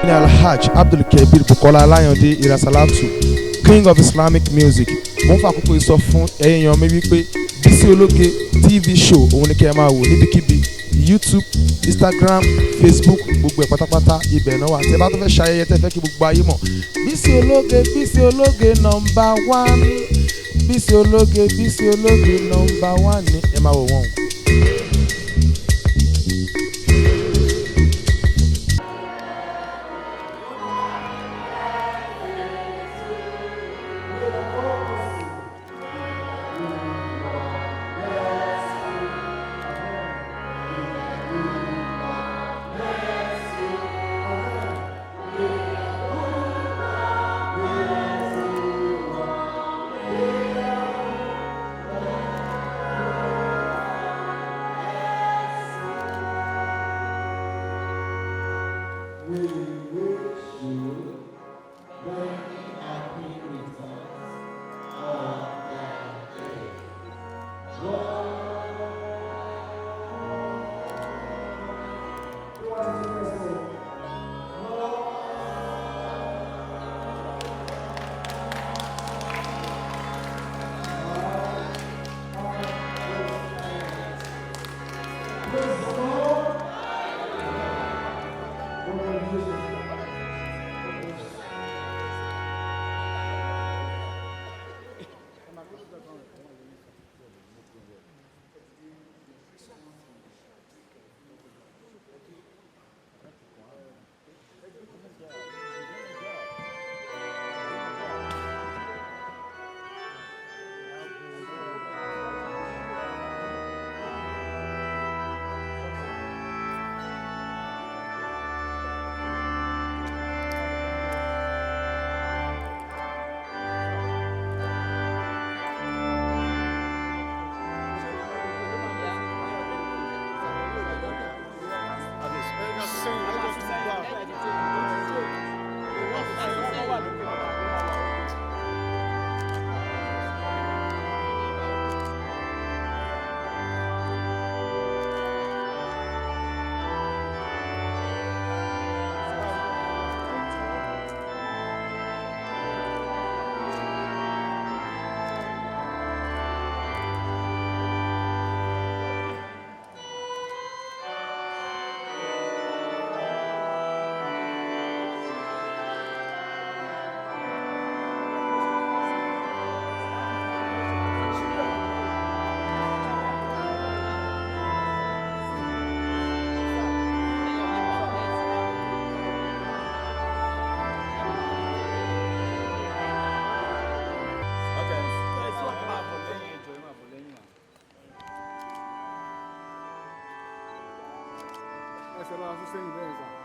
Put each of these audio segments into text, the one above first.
ní Alhaj Abdulkabir Bukola Alayande Irasalatu, King of Islamic Music. Mo ń fa àkókò ìsọ fún èèyàn mi wípé Bísí Ológe TV show òun ni kẹ́ ẹ máa wò níbikíbi, YouTube, Instagram, Facebook, gbogbo ẹ̀ pátápátá ibẹ̀ náà wà. Tẹ́ bá tó fẹ́ ṣayẹyẹ tẹ́ fẹ́ kí gbogbo ayé mọ̀, Bísí Ológe number one, Bísí Ológe number one ni ẹ máa wò wọ́n.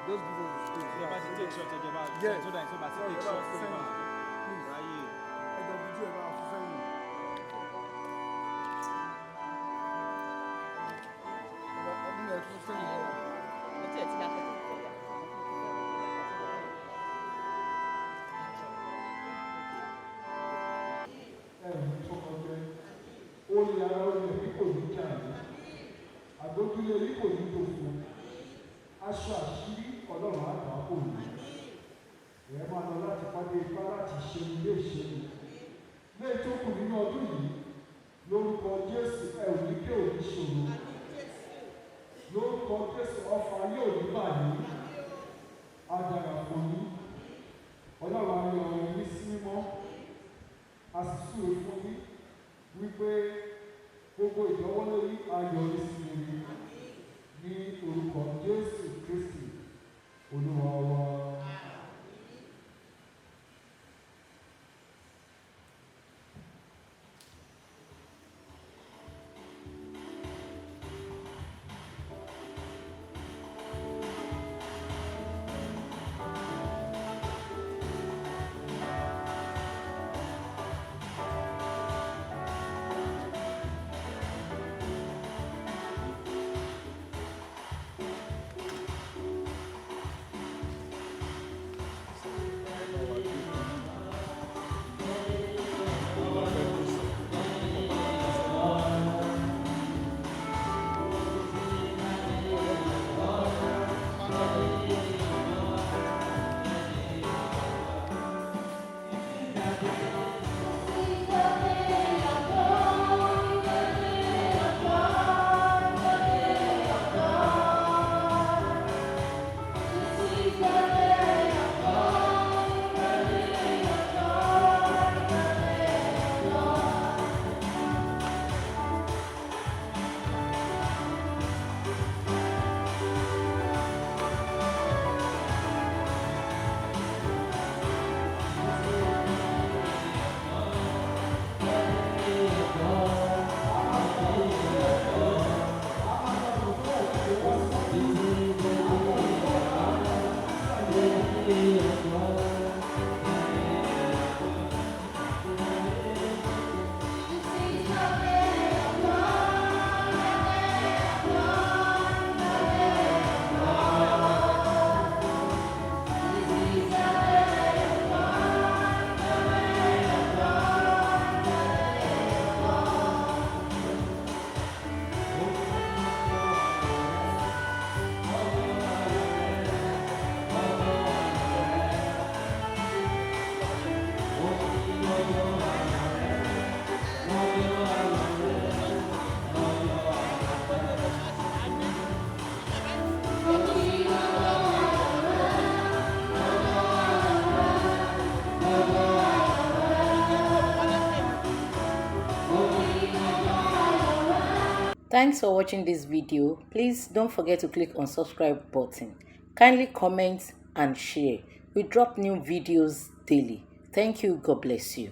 Just give us the space. Yeah, but it takes short about. Yes. So that so but it takes short Please. Right. I don't do it about saying. Only allowing the people who can. I don't do the people who do. Aṣọ àṣírí Ọlọ́run àgbà kò ní. Ìyẹn máa lọ láti pàdé ipá láti ṣe ilé ìṣẹ́nu. Ní ètò kù nínú ọdún yìí, lórúkọ Jésù ẹ̀rù ní kí òní ṣòro. Lórúkọ Jésù ọfà yóò ní báyìí. Adàrà fún yín. Ọlọ́run ayọ̀ ọ̀rọ̀ yín sí mímọ́. A sì súre fún yín wípé gbogbo ìdánwọ́lé yín ayọ̀ yín sí mímọ́. Ní orúkọ Jésù Kristi Olúwa wa. Thanks for watching this video. Please don't forget to click on subscribe button. Kindly comment and share. We drop new videos daily. Thank you. God bless you.